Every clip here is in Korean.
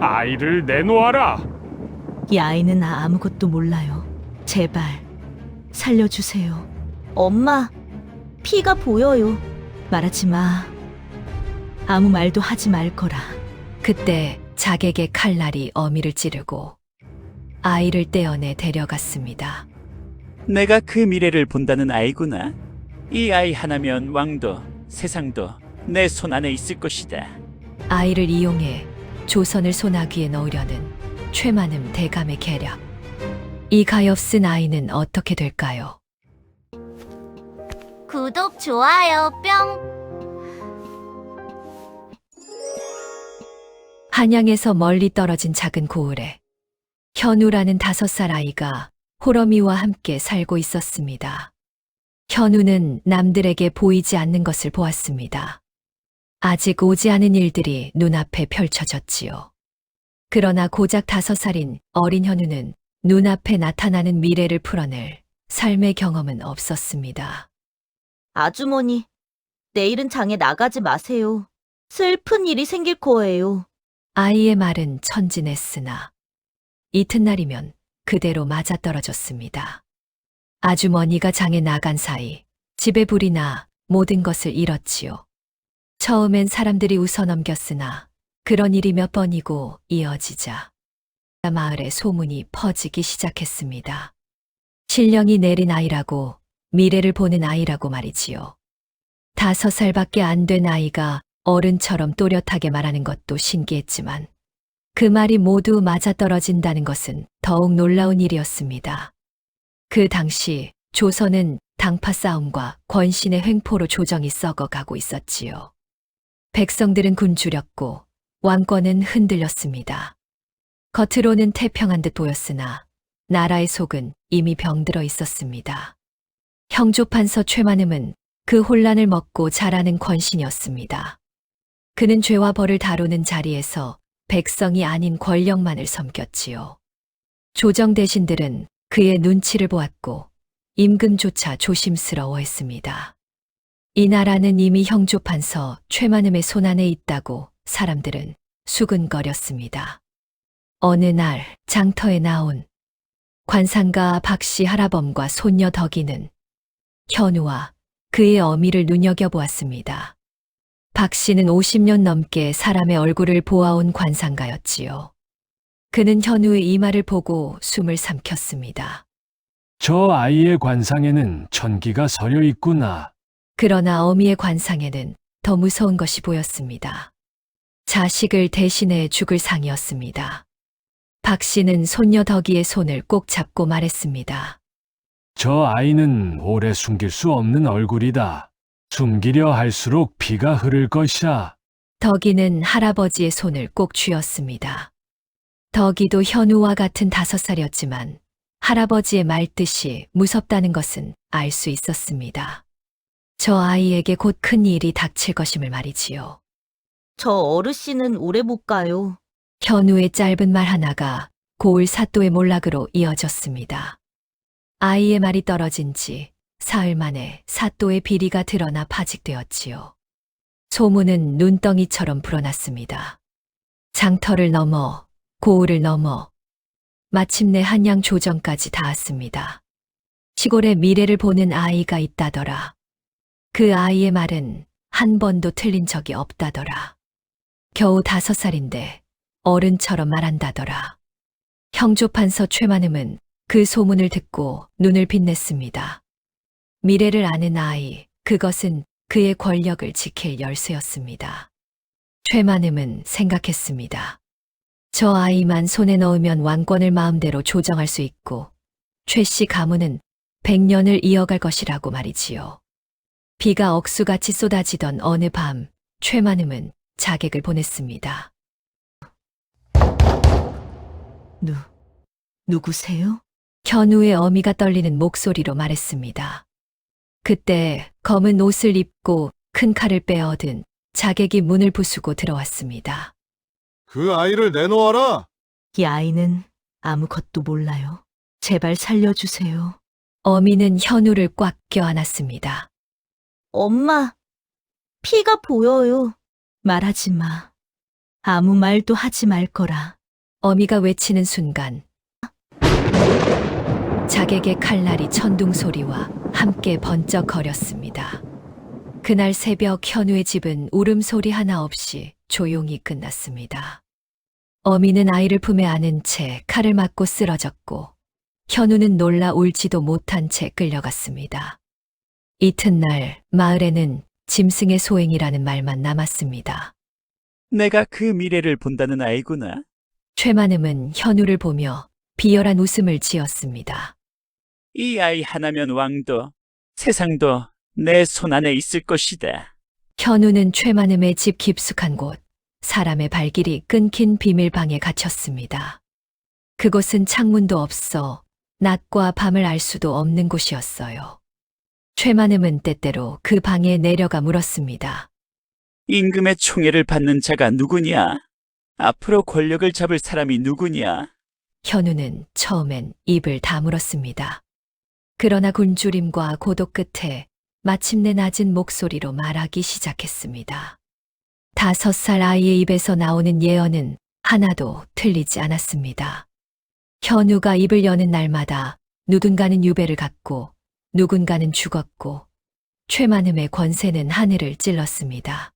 아이를 내놓아라. 이 아이는 아무것도 몰라요. 제발 살려주세요. 엄마, 피가 보여요. 말하지 마. 아무 말도 하지 말 거라. 그때 자객의 칼날이 어미를 찌르고 아이를 떼어내 데려갔습니다. 내가 그 미래를 본다는 아이구나. 이 아이 하나면 왕도 세상도 내 손 안에 있을 것이다. 아이를 이용해 조선을 소나기에 넣으려는 최만음 대감의 계략. 이 가엾은 아이는 어떻게 될까요? 구독, 좋아요, 뿅! 한양에서 멀리 떨어진 작은 고을에 현우라는 5살 아이가 호러미와 함께 살고 있었습니다. 현우는 남들에게 보이지 않는 것을 보았습니다. 아직 오지 않은 일들이 눈앞에 펼쳐졌지요. 그러나 고작 5살인 어린 현우는 눈앞에 나타나는 미래를 풀어낼 삶의 경험은 없었습니다. 아주머니, 내일은 장에 나가지 마세요. 슬픈 일이 생길 거예요. 아이의 말은 천진했으나 이튿날이면 그대로 맞아떨어졌습니다. 아주머니가 장에 나간 사이 집에 불이 나 모든 것을 잃었지요. 처음엔 사람들이 웃어넘겼으나 그런 일이 몇 번이고 이어지자 마을에 소문이 퍼지기 시작했습니다. 신령이 내린 아이라고, 미래를 보는 아이라고 말이지요. 5살밖에 안 된 아이가 어른처럼 또렷하게 말하는 것도 신기했지만 그 말이 모두 맞아떨어진다는 것은 더욱 놀라운 일이었습니다. 그 당시 조선은 당파 싸움과 권신의 횡포로 조정이 썩어가고 있었지요. 백성들은 굶주렸고 왕권은 흔들렸습니다. 겉으로는 태평한 듯 보였으나 나라의 속은 이미 병들어 있었습니다. 형조판서 최만음은 그 혼란을 먹고 자라는 권신이었습니다. 그는 죄와 벌을 다루는 자리에서 백성이 아닌 권력만을 섬겼지요. 조정 대신들은 그의 눈치를 보았고 임금조차 조심스러워했습니다. 이 나라는 이미 형조판서 최만음의 손안에 있다고 사람들은 수근거렸습니다. 어느 날 장터에 나온 관상가 박씨 하라범과 손녀 덕이는 현우와 그의 어미를 눈여겨보았습니다. 박씨는 50년 넘게 사람의 얼굴을 보아온 관상가였지요. 그는 현우의 이마를 보고 숨을 삼켰습니다. 저 아이의 관상에는 천기가 서려 있구나. 그러나 어미의 관상에는 더 무서운 것이 보였습니다. 자식을 대신해 죽을 상이었습니다. 박 씨는 손녀 덕이의 손을 꼭 잡고 말했습니다. 저 아이는 오래 숨길 수 없는 얼굴이다. 숨기려 할수록 피가 흐를 것이야. 덕이는 할아버지의 손을 꼭 쥐었습니다. 덕이도 현우와 같은 5살이었지만 할아버지의 말뜻이 무섭다는 것은 알 수 있었습니다. 저 아이에게 곧 큰 일이 닥칠 것임을 말이지요. 저 어르신은 오래 못 가요. 현우의 짧은 말 하나가 고을 사또의 몰락으로 이어졌습니다. 아이의 말이 떨어진 지 사흘 만에 사또의 비리가 드러나 파직되었지요. 소문은 눈덩이처럼 불어났습니다. 장터를 넘어 고을을 넘어 마침내 한양 조정까지 닿았습니다. 시골에 미래를 보는 아이가 있다더라. 그 아이의 말은 한 번도 틀린 적이 없다더라. 겨우 5살인데 어른처럼 말한다더라. 형조판서 최만음은 그 소문을 듣고 눈을 빛냈습니다. 미래를 아는 아이, 그것은 그의 권력을 지킬 열쇠였습니다. 최만음은 생각했습니다. 저 아이만 손에 넣으면 왕권을 마음대로 조정할 수 있고 최씨 가문은 100년을 이어갈 것이라고 말이지요. 비가 억수같이 쏟아지던 어느 밤 최만음은 자객을 보냈습니다. 누구세요? 현우의 어미가 떨리는 목소리로 말했습니다. 그때 검은 옷을 입고 큰 칼을 빼어든 자객이 문을 부수고 들어왔습니다. 그 아이를 내놓아라! 이 아이는 아무것도 몰라요. 제발 살려주세요. 어미는 현우를 꽉 껴안았습니다. 엄마, 피가 보여요. 말하지 마. 아무 말도 하지 말 거라. 어미가 외치는 순간 자객의 칼날이 천둥 소리와 함께 번쩍거렸습니다. 그날 새벽 현우의 집은 울음소리 하나 없이 조용히 끝났습니다. 어미는 아이를 품에 안은 채 칼을 맞고 쓰러졌고 현우는 놀라 울지도 못한 채 끌려갔습니다. 이튿날 마을에는 짐승의 소행이라는 말만 남았습니다. 내가 그 미래를 본다는 아이구나. 최만음은 현우를 보며 비열한 웃음을 지었습니다. 이 아이 하나면 왕도, 세상도 내 손 안에 있을 것이다. 현우는 최만음의 집 깊숙한 곳, 사람의 발길이 끊긴 비밀방에 갇혔습니다. 그곳은 창문도 없어 낮과 밤을 알 수도 없는 곳이었어요. 최만음은 때때로 그 방에 내려가 물었습니다. 임금의 총애를 받는 자가 누구냐? 앞으로 권력을 잡을 사람이 누구냐? 현우는 처음엔 입을 다물었습니다. 그러나 굶주림과 고독 끝에 마침내 낮은 목소리로 말하기 시작했습니다. 5살 아이의 입에서 나오는 예언은 하나도 틀리지 않았습니다. 현우가 입을 여는 날마다 누군가는 유배를 갔고 누군가는 죽었고 최만음의 권세는 하늘을 찔렀습니다.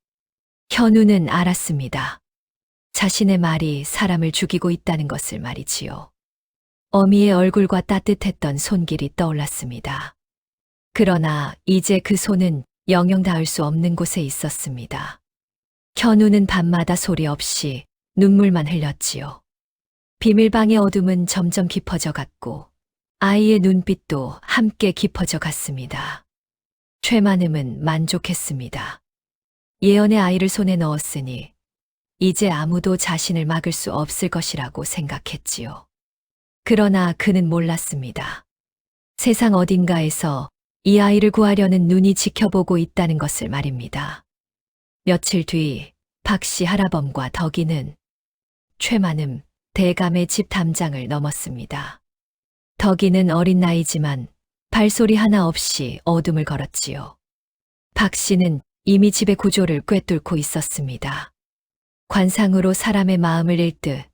현우는 알았습니다. 자신의 말이 사람을 죽이고 있다는 것을 말이지요. 어미의 얼굴과 따뜻했던 손길이 떠올랐습니다. 그러나 이제 그 손은 영영 닿을 수 없는 곳에 있었습니다. 현우는 밤마다 소리 없이 눈물만 흘렸지요. 비밀방의 어둠은 점점 깊어져 갔고 아이의 눈빛도 함께 깊어져 갔습니다. 최만음은 만족했습니다. 예언의 아이를 손에 넣었으니 이제 아무도 자신을 막을 수 없을 것이라고 생각했지요. 그러나 그는 몰랐습니다. 세상 어딘가에서 이 아이를 구하려는 눈이 지켜보고 있다는 것을 말입니다. 며칠 뒤 박씨 할아범과 덕이는 최만음 대감의 집 담장을 넘었습니다. 덕이는 어린 나이지만 발소리 하나 없이 어둠을 걸었지요. 박씨는 이미 집의 구조를 꿰뚫고 있었습니다. 관상으로 사람의 마음을 읽듯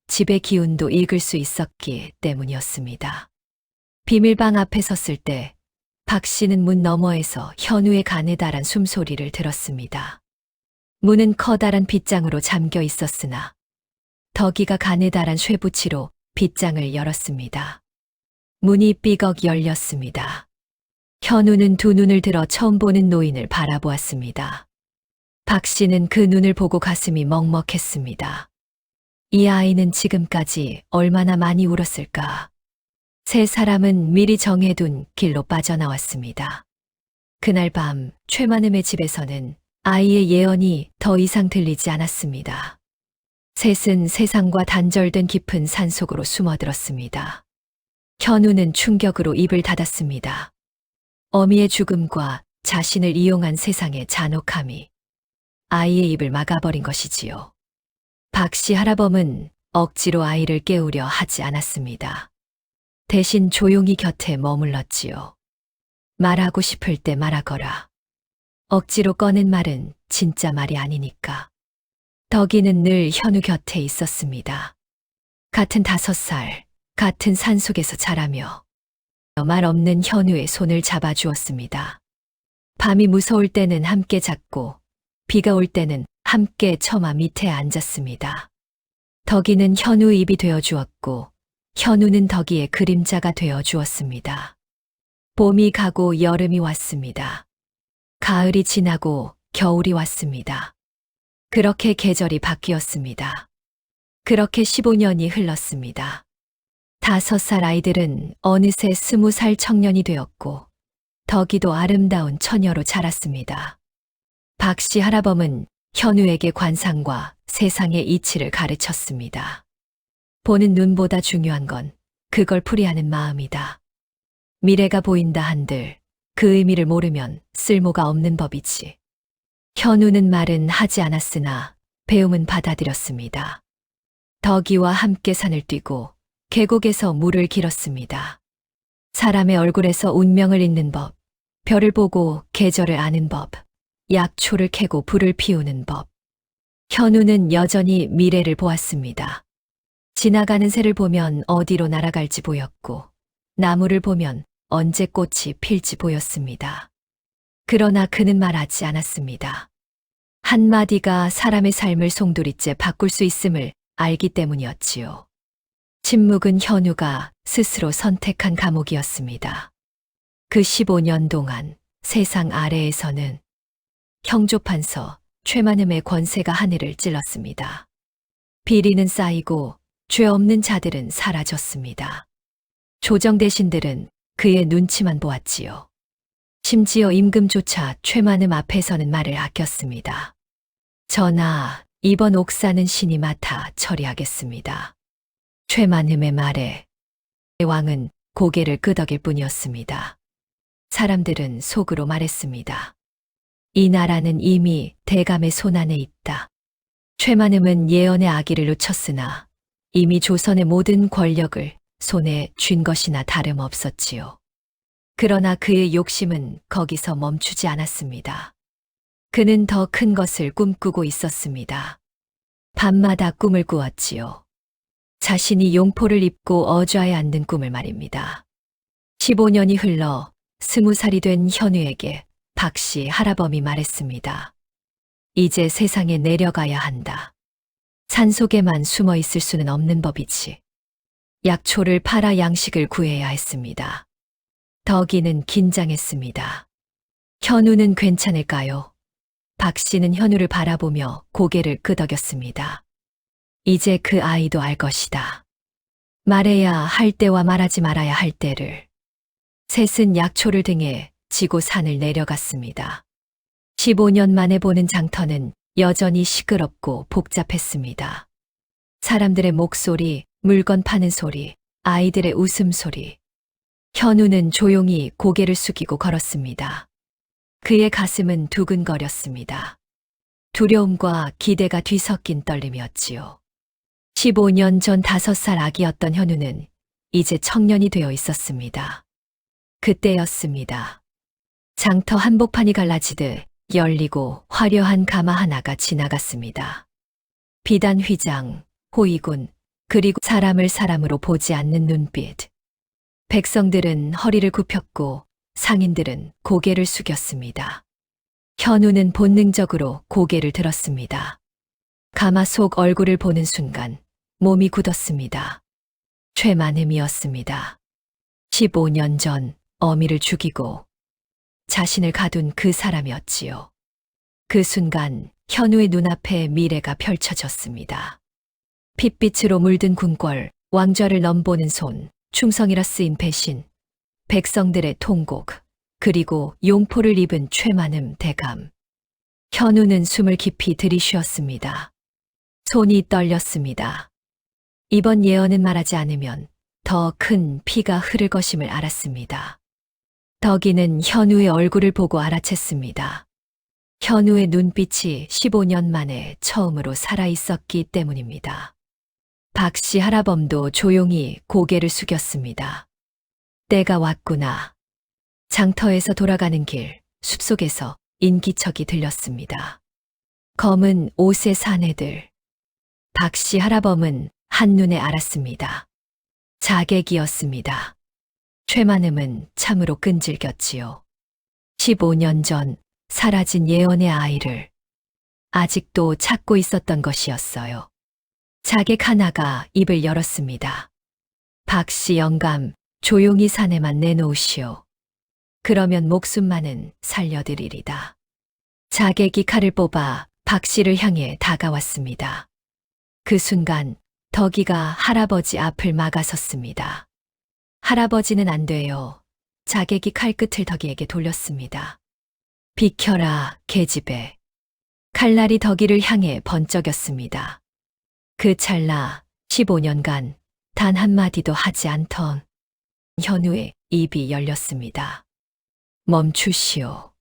집의 기운도 읽을 수 있었기 때문이었습니다. 비밀방 앞에 섰을 때 박씨는 문 너머에서 현우의 가느다란 숨소리를 들었습니다. 문은 커다란 빗장으로 잠겨 있었으나 덕이가 가느다란 쇠붙이로 빗장을 열었습니다. 문이 삐걱 열렸습니다. 현우는 두 눈을 들어 처음 보는 노인을 바라보았습니다. 박씨는 그 눈을 보고 가슴이 먹먹했습니다. 이 아이는 지금까지 얼마나 많이 울었을까? 세 사람은 미리 정해둔 길로 빠져나왔습니다. 그날 밤 최만음의 집에서는 아이의 예언이 더 이상 들리지 않았습니다. 셋은 세상과 단절된 깊은 산속으로 숨어들었습니다. 현우는 충격으로 입을 닫았습니다. 어미의 죽음과 자신을 이용한 세상의 잔혹함이 아이의 입을 막아버린 것이지요. 박씨 할아범은 억지로 아이를 깨우려 하지 않았습니다. 대신 조용히 곁에 머물렀지요. 말하고 싶을 때 말하거라. 억지로 꺼낸 말은 진짜 말이 아니니까. 덕이는 늘 현우 곁에 있었습니다. 같은 5살, 같은 산속에서 자라며 말 없는 현우의 손을 잡아주었습니다. 밤이 무서울 때는 함께 잤고 비가 올 때는 함께 처마 밑에 앉았습니다. 덕이는 현우의 입이 되어주었고 현우는 덕이의 그림자가 되어주었습니다. 봄이 가고 여름이 왔습니다. 가을이 지나고 겨울이 왔습니다. 그렇게 계절이 바뀌었습니다. 그렇게 15년이 흘렀습니다. 5살 아이들은 어느새 20살 청년이 되었고 덕이도 아름다운 처녀로 자랐습니다. 박씨 할아범은 현우에게 관상과 세상의 이치를 가르쳤습니다. 보는 눈보다 중요한 건 그걸 풀이하는 마음이다. 미래가 보인다 한들 그 의미를 모르면 쓸모가 없는 법이지. 현우는 말은 하지 않았으나 배움은 받아들였습니다. 덕이와 함께 산을 뛰고 계곡에서 물을 길었습니다. 사람의 얼굴에서 운명을 읽는 법, 별을 보고 계절을 아는 법, 약초를 캐고 불을 피우는 법. 현우는 여전히 미래를 보았습니다. 지나가는 새를 보면 어디로 날아갈지 보였고, 나무를 보면 언제 꽃이 필지 보였습니다. 그러나 그는 말하지 않았습니다. 한마디가 사람의 삶을 송두리째 바꿀 수 있음을 알기 때문이었지요. 침묵은 현우가 스스로 선택한 감옥이었습니다. 그 15년 동안 세상 아래에서는 형조판서 최만음의 권세가 하늘을 찔렀습니다. 비리는 쌓이고 죄 없는 자들은 사라졌습니다. 조정 대신들은 그의 눈치만 보았지요. 심지어 임금조차 최만음 앞에서는 말을 아꼈습니다. 전하, 이번 옥사는 신이 맡아 처리하겠습니다. 최만음의 말에 왕은 고개를 끄덕일 뿐이었습니다. 사람들은 속으로 말했습니다. 이 나라는 이미 대감의 손안에 있다. 최만음은 예언의 아기를 놓쳤으나 이미 조선의 모든 권력을 손에 쥔 것이나 다름없었지요. 그러나 그의 욕심은 거기서 멈추지 않았습니다. 그는 더 큰 것을 꿈꾸고 있었습니다. 밤마다 꿈을 꾸었지요. 자신이 용포를 입고 어좌에 앉는 꿈을 말입니다. 15년이 흘러 20살이 된 현우에게 박씨 할아범이 말했습니다. 이제 세상에 내려가야 한다. 산속에만 숨어 있을 수는 없는 법이지. 약초를 팔아 양식을 구해야 했습니다. 덕이는 긴장했습니다. 현우는 괜찮을까요? 박씨는 현우를 바라보며 고개를 끄덕였습니다. 이제 그 아이도 알 것이다. 말해야 할 때와 말하지 말아야 할 때를. 셋은 약초를 등에 지고 산을 내려갔습니다. 15년 만에 보는 장터는 여전히 시끄럽고 복잡했습니다. 사람들의 목소리, 물건 파는 소리, 아이들의 웃음소리. 현우는 조용히 고개를 숙이고 걸었습니다. 그의 가슴은 두근거렸습니다. 두려움과 기대가 뒤섞인 떨림이었지요. 15년 전 5살 아기였던 현우는 이제 청년이 되어 있었습니다. 그때였습니다. 장터 한복판이 갈라지듯 열리고 화려한 가마 하나가 지나갔습니다. 비단 휘장, 호위군, 그리고 사람을 사람으로 보지 않는 눈빛. 백성들은 허리를 굽혔고 상인들은 고개를 숙였습니다. 현우는 본능적으로 고개를 들었습니다. 가마 속 얼굴을 보는 순간 몸이 굳었습니다. 최만음이었습니다. 15년 전 어미를 죽이고 자신을 가둔 그 사람이었지요. 그 순간 현우의 눈앞에 미래가 펼쳐졌습니다. 핏빛으로 물든 궁궐, 왕좌를 넘보는 손, 충성이라 쓰인 배신, 백성들의 통곡, 그리고 용포를 입은 최만음 대감. 현우는 숨을 깊이 들이쉬었습니다. 손이 떨렸습니다. 이번 예언은 말하지 않으면 더 큰 피가 흐를 것임을 알았습니다. 덕이는 현우의 얼굴을 보고 알아챘습니다. 현우의 눈빛이 15년 만에 처음으로 살아있었기 때문입니다. 박씨 할아범도 조용히 고개를 숙였습니다. 때가 왔구나. 장터에서 돌아가는 길, 숲속에서 인기척이 들렸습니다. 검은 옷의 사내들. 박씨 할아범은 한눈에 알았습니다. 자객이었습니다. 최만음은 참으로 끈질겼지요. 15년 전 사라진 예언의 아이를 아직도 찾고 있었던 것이었어요. 자객 하나가 입을 열었습니다. 박씨 영감, 조용히 사내만 내놓으시오. 그러면 목숨만은 살려드리리다. 자객이 칼을 뽑아 박씨를 향해 다가왔습니다. 그 순간 덕이가 할아버지 앞을 막아섰습니다. 할아버지는 안 돼요. 자객이 칼끝을 덕이에게 돌렸습니다. 비켜라, 계집애. 칼날이 덕이를 향해 번쩍였습니다. 그 찰나 15년간 단 한마디도 하지 않던 현우의 입이 열렸습니다. 멈추시오.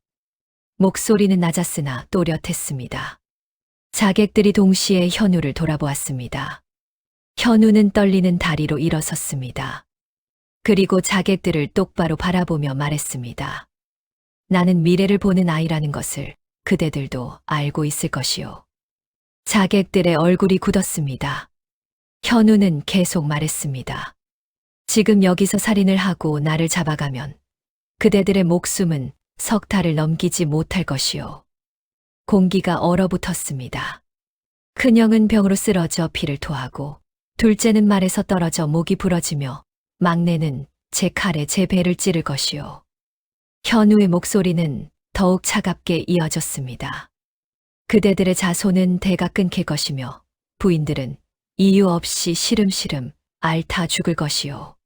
목소리는 낮았으나 또렷했습니다. 자객들이 동시에 현우를 돌아보았습니다. 현우는 떨리는 다리로 일어섰습니다. 그리고 자객들을 똑바로 바라보며 말했습니다. 나는 미래를 보는 아이라는 것을 그대들도 알고 있을 것이오. 자객들의 얼굴이 굳었습니다. 현우는 계속 말했습니다. 지금 여기서 살인을 하고 나를 잡아가면 그대들의 목숨은 석 달을 넘기지 못할 것이요. 공기가 얼어붙었습니다. 큰형은 병으로 쓰러져 피를 토하고 둘째는 말에서 떨어져 목이 부러지며 막내는 제 칼에 제 배를 찌를 것이요. 현우의 목소리는 더욱 차갑게 이어졌습니다. 그대들의 자손은 대가 끊길 것이며 부인들은 이유 없이 시름시름 앓다 죽을 것이요.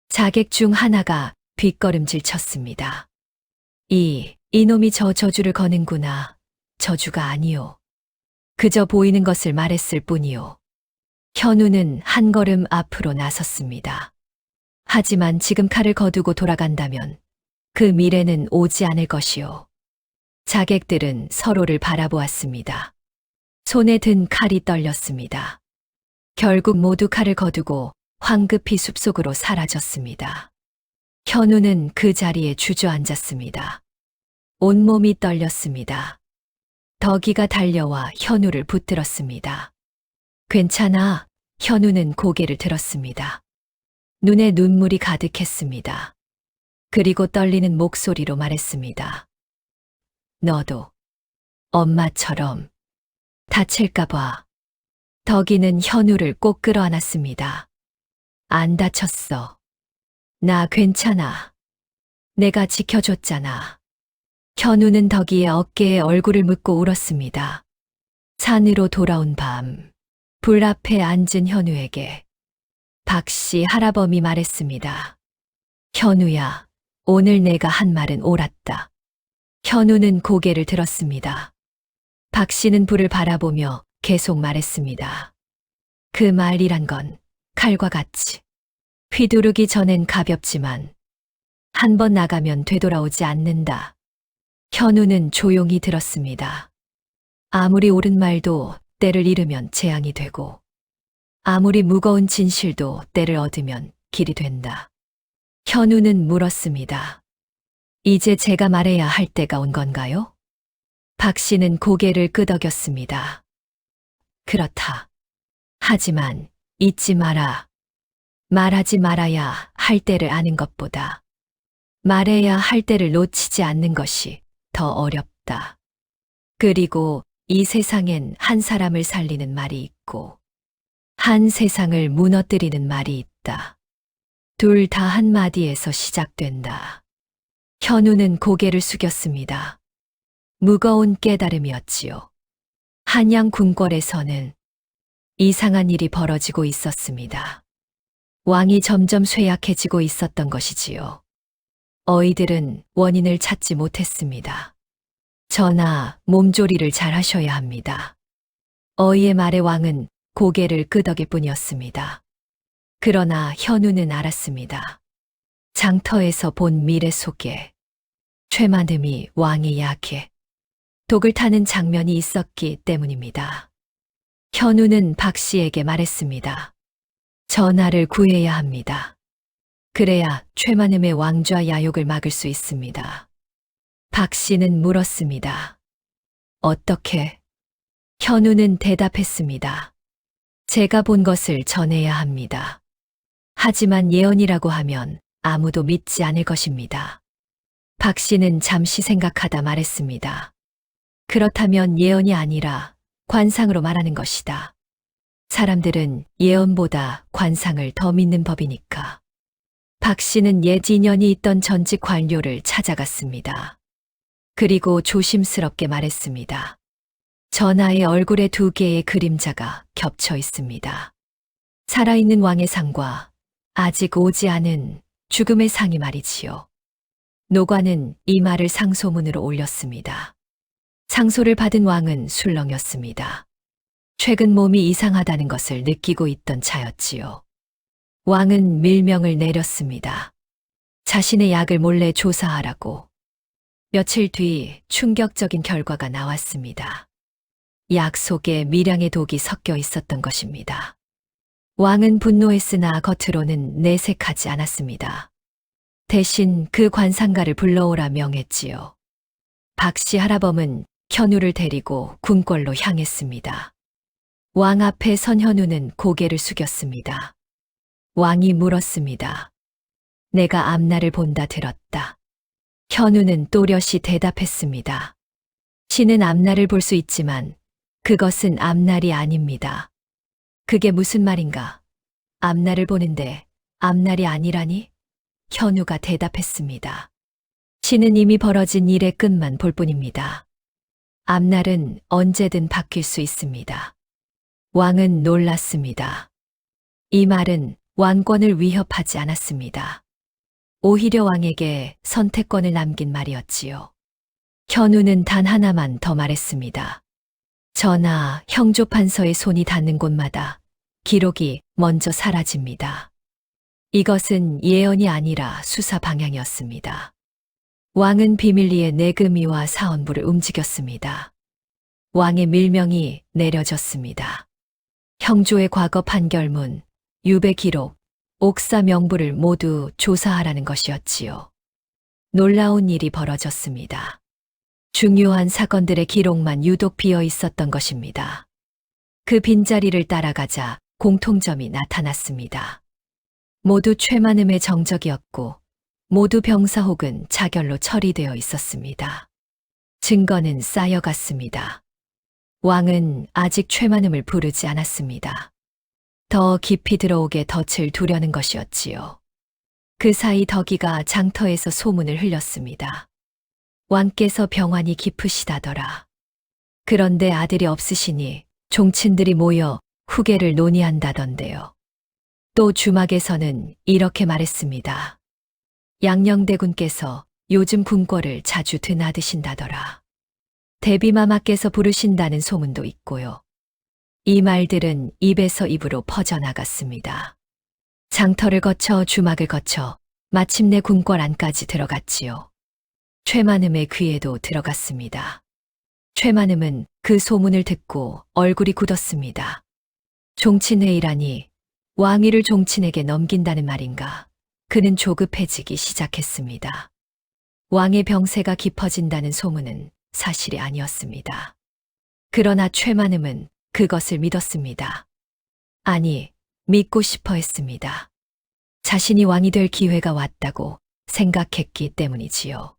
자객 중 하나가 뒷걸음질 쳤습니다. 이놈이 저 저주를 거는구나. 저주가 아니요. 그저 보이는 것을 말했을 뿐이요. 현우는 한 걸음 앞으로 나섰습니다. 하지만 지금 칼을 거두고 돌아간다면 그 미래는 오지 않을 것이요. 자객들은 서로를 바라보았습니다. 손에 든 칼이 떨렸습니다. 결국 모두 칼을 거두고 황급히 숲속으로 사라졌습니다. 현우는 그 자리에 주저앉았습니다. 온몸이 떨렸습니다. 덕이가 달려와 현우를 붙들었습니다. 괜찮아. 현우는 고개를 들었습니다. 눈에 눈물이 가득했습니다. 그리고 떨리는 목소리로 말했습니다. 너도 엄마처럼 다칠까봐. 덕이는 현우를 꼭 끌어안았습니다. 안 다쳤어. 나 괜찮아. 내가 지켜줬잖아. 현우는 덕이의 어깨에 얼굴을 묻고 울었습니다. 산으로 돌아온 밤, 불 앞에 앉은 현우에게 박씨 할아범이 말했습니다. 현우야, 오늘 내가 한 말은 옳았다. 현우는 고개를 들었습니다. 박씨는 불을 바라보며 계속 말했습니다. 그 말이란 건 칼과 같이 휘두르기 전엔 가볍지만 한 번 나가면 되돌아오지 않는다. 현우는 조용히 들었습니다. 아무리 옳은 말도 때를 잃으면 재앙이 되고 아무리 무거운 진실도 때를 얻으면 길이 된다. 현우는 물었습니다. 이제 제가 말해야 할 때가 온 건가요? 박씨는 고개를 끄덕였습니다. 그렇다. 하지만 잊지 마라. 말하지 말아야 할 때를 아는 것보다 말해야 할 때를 놓치지 않는 것이 더 어렵다. 그리고 이 세상엔 한 사람을 살리는 말이 있고 한 세상을 무너뜨리는 말이 있다. 둘 다 한마디에서 시작된다. 현우는 고개를 숙였습니다. 무거운 깨달음이었지요. 한양 궁궐에서는 이상한 일이 벌어지고 있었습니다. 왕이 점점 쇠약해지고 있었던 것이지요. 어이들은 원인을 찾지 못했습니다. 전하, 몸조리를 잘 하셔야 합니다. 어이의 말에 왕은 고개를 끄덕일 뿐이었습니다. 그러나 현우는 알았습니다. 장터에서 본 미래 속에 최만음이 왕의 약에 독을 타는 장면이 있었기 때문입니다. 현우는 박씨에게 말했습니다. 전하를 구해야 합니다. 그래야 최만음의 왕좌 야욕을 막을 수 있습니다. 박씨는 물었습니다. 어떻게? 현우는 대답했습니다. 제가 본 것을 전해야 합니다. 하지만 예언이라고 하면 아무도 믿지 않을 것입니다. 박씨는 잠시 생각하다 말했습니다. 그렇다면 예언이 아니라 관상으로 말하는 것이다. 사람들은 예언보다 관상을 더 믿는 법이니까. 박씨는 옛 인연이 있던 전직 관료를 찾아갔습니다. 그리고 조심스럽게 말했습니다. 전하의 얼굴에 2개의 그림자가 겹쳐 있습니다. 살아있는 왕의 상과 아직 오지 않은 죽음의 상이 말이지요. 노관은 이 말을 상소문으로 올렸습니다. 상소를 받은 왕은 술렁였습니다. 최근 몸이 이상하다는 것을 느끼고 있던 차였지요. 왕은 밀명을 내렸습니다. 자신의 약을 몰래 조사하라고. 며칠 뒤 충격적인 결과가 나왔습니다. 약 속에 미량의 독이 섞여 있었던 것입니다. 왕은 분노했으나 겉으로는 내색하지 않았습니다. 대신 그 관상가를 불러오라 명했지요. 박씨 할아범은 현우를 데리고 궁궐로 향했습니다. 왕 앞에 선 현우는 고개를 숙였습니다. 왕이 물었습니다. 내가 앞날을 본다 들었다. 현우는 또렷이 대답했습니다. 신은 앞날을 볼 수 있지만 그것은 앞날이 아닙니다. 그게 무슨 말인가? 앞날을 보는데 앞날이 아니라니? 현우가 대답했습니다. 신은 이미 벌어진 일의 끝만 볼 뿐입니다. 앞날은 언제든 바뀔 수 있습니다. 왕은 놀랐습니다. 이 말은 왕권을 위협하지 않았습니다. 오히려 왕에게 선택권을 남긴 말이었지요. 현우는 단 하나만 더 말했습니다. 전하, 형조판서의 손이 닿는 곳마다 기록이 먼저 사라집니다. 이것은 예언이 아니라 수사 방향이었습니다. 왕은 비밀리에 내금위와 사헌부를 움직였습니다. 왕의 밀명이 내려졌습니다. 형조의 과거 판결문, 유배 기록, 옥사 명부를 모두 조사하라는 것이었지요. 놀라운 일이 벌어졌습니다. 중요한 사건들의 기록만 유독 비어 있었던 것입니다. 그 빈자리를 따라가자 공통점이 나타났습니다. 모두 최만음의 정적이었고 모두 병사 혹은 자결로 처리되어 있었습니다. 증거는 쌓여갔습니다. 왕은 아직 최만음을 부르지 않았습니다. 더 깊이 들어오게 덫을 두려는 것이었지요. 그 사이 덕이가 장터에서 소문을 흘렸습니다. 왕께서 병환이 깊으시다더라. 그런데 아들이 없으시니 종친들이 모여 후계를 논의한다던데요. 또 주막에서는 이렇게 말했습니다. 양녕대군께서 요즘 궁궐을 자주 드나드신다더라. 대비마마께서 부르신다는 소문도 있고요. 이 말들은 입에서 입으로 퍼져나갔습니다. 장터를 거쳐 주막을 거쳐 마침내 궁궐 안까지 들어갔지요. 최만음의 귀에도 들어갔습니다. 최만음은 그 소문을 듣고 얼굴이 굳었습니다. 종친회의라니 왕위를 종친에게 넘긴다는 말인가? 그는 조급해지기 시작했습니다. 왕의 병세가 깊어진다는 소문은 사실이 아니었습니다. 그러나 최만음은 그것을 믿었습니다. 아니, 믿고 싶어 했습니다. 자신이 왕이 될 기회가 왔다고 생각했기 때문이지요.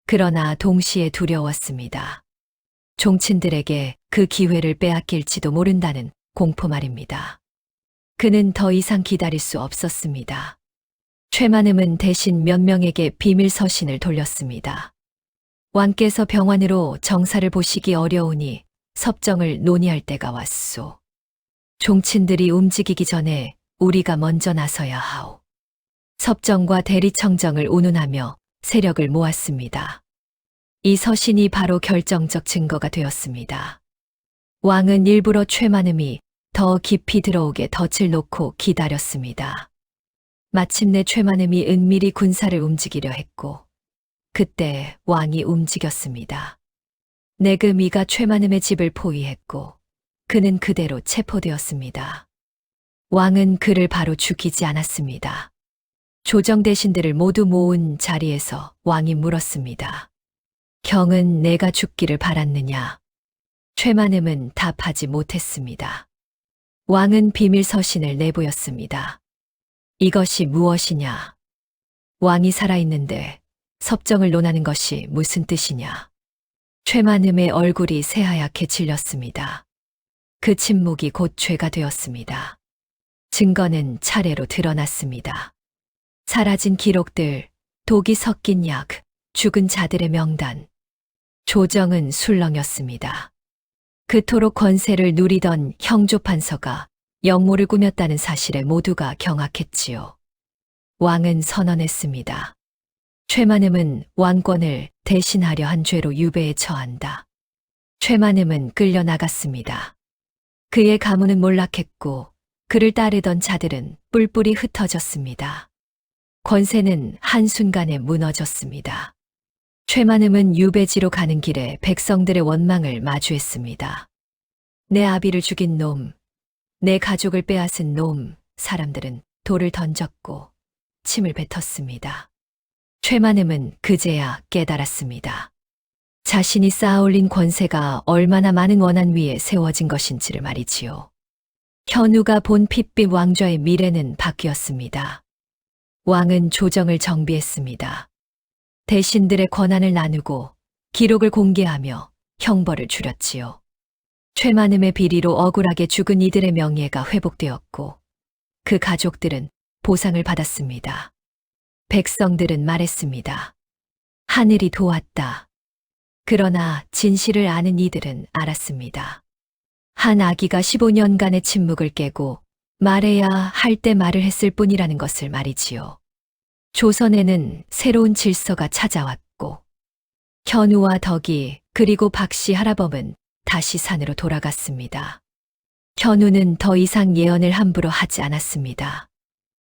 그러나 동시에 두려웠습니다. 종친들에게 그 기회를 빼앗길지도 모른다는 공포 말입니다. 그는 더 이상 기다릴 수 없었습니다. 최만음은 대신 몇 명에게 비밀 서신을 돌렸습니다. 왕께서 병환으로 정사를 보시기 어려우니 섭정을 논의할 때가 왔소. 종친들이 움직이기 전에 우리가 먼저 나서야 하오. 섭정과 대리청정을 운운하며 세력을 모았습니다. 이 서신이 바로 결정적 증거가 되었습니다. 왕은 일부러 최만음이 더 깊이 들어오게 덫을 놓고 기다렸습니다. 마침내 최만음이 은밀히 군사를 움직이려 했고 그때 왕이 움직였습니다. 내금위가 최만음의 집을 포위했고 그는 그대로 체포되었습니다. 왕은 그를 바로 죽이지 않았습니다. 조정 대신들을 모두 모은 자리에서 왕이 물었습니다. 경은 내가 죽기를 바랐느냐? 최만음은 답하지 못했습니다. 왕은 비밀 서신을 내보였습니다. 이것이 무엇이냐? 왕이 살아있는데 섭정을 논하는 것이 무슨 뜻이냐? 최만음의 얼굴이 새하얗게 질렸습니다. 그 침묵이 곧 죄가 되었습니다. 증거는 차례로 드러났습니다. 사라진 기록들, 독이 섞인 약, 죽은 자들의 명단. 조정은 술렁였습니다. 그토록 권세를 누리던 형조판서가 역모를 꾸몄다는 사실에 모두가 경악했지요. 왕은 선언했습니다. 최만음은 왕권을 대신하려 한 죄로 유배에 처한다. 최만음은 끌려나갔습니다. 그의 가문은 몰락했고 그를 따르던 자들은 뿔뿔이 흩어졌습니다. 권세는 한순간에 무너졌습니다. 최만음은 유배지로 가는 길에 백성들의 원망을 마주했습니다. 내 아비를 죽인 놈, 내 가족을 빼앗은 놈, 사람들은 돌을 던졌고 침을 뱉었습니다. 최만음은 그제야 깨달았습니다. 자신이 쌓아올린 권세가 얼마나 많은 원한 위에 세워진 것인지를 말이지요. 현우가 본 핏빛 왕좌의 미래는 바뀌었습니다. 왕은 조정을 정비했습니다. 대신들의 권한을 나누고 기록을 공개하며 형벌을 줄였지요. 최만음의 비리로 억울하게 죽은 이들의 명예가 회복되었고 그 가족들은 보상을 받았습니다. 백성들은 말했습니다. 하늘이 도왔다. 그러나 진실을 아는 이들은 알았습니다. 한 아기가 15년간의 침묵을 깨고 말해야 할 때 말을 했을 뿐이라는 것을 말이지요. 조선에는 새로운 질서가 찾아왔고 현우와 덕이 그리고 박씨 할아범은 다시 산으로 돌아갔습니다. 현우는 더 이상 예언을 함부로 하지 않았습니다.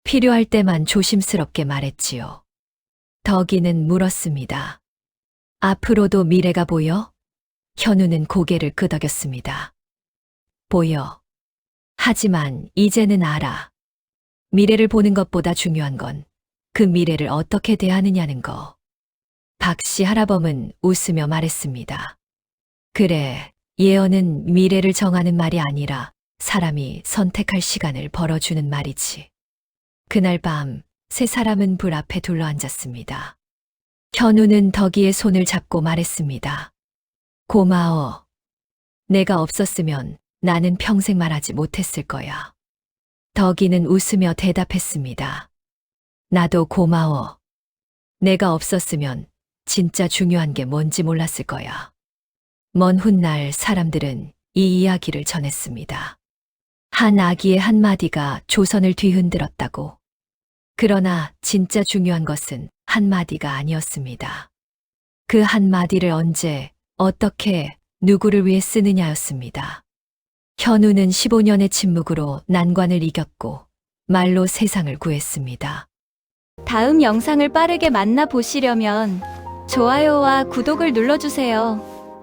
필요할 때만 조심스럽게 말했지요. 덕이는 물었습니다. 앞으로도 미래가 보여? 현우는 고개를 끄덕였습니다. 보여. 하지만 이제는 알아. 미래를 보는 것보다 중요한 건 그 미래를 어떻게 대하느냐는 거. 박씨 할아범은 웃으며 말했습니다. 그래, 예언은 미래를 정하는 말이 아니라 사람이 선택할 시간을 벌어주는 말이지. 그날 밤, 세 사람은 불 앞에 둘러앉았습니다. 현우는 덕이의 손을 잡고 말했습니다. 고마워. 내가 없었으면 나는 평생 말하지 못했을 거야. 덕이는 웃으며 대답했습니다. 나도 고마워. 내가 없었으면 진짜 중요한 게 뭔지 몰랐을 거야. 먼 훗날 사람들은 이 이야기를 전했습니다. 한 아기의 한마디가 조선을 뒤흔들었다고. 그러나 진짜 중요한 것은 한마디가 아니었습니다. 그 한마디를 언제, 어떻게, 누구를 위해 쓰느냐였습니다. 현우는 15년의 침묵으로 난관을 이겼고 말로 세상을 구했습니다. 다음 영상을 빠르게 만나보시려면 좋아요와 구독을 눌러주세요.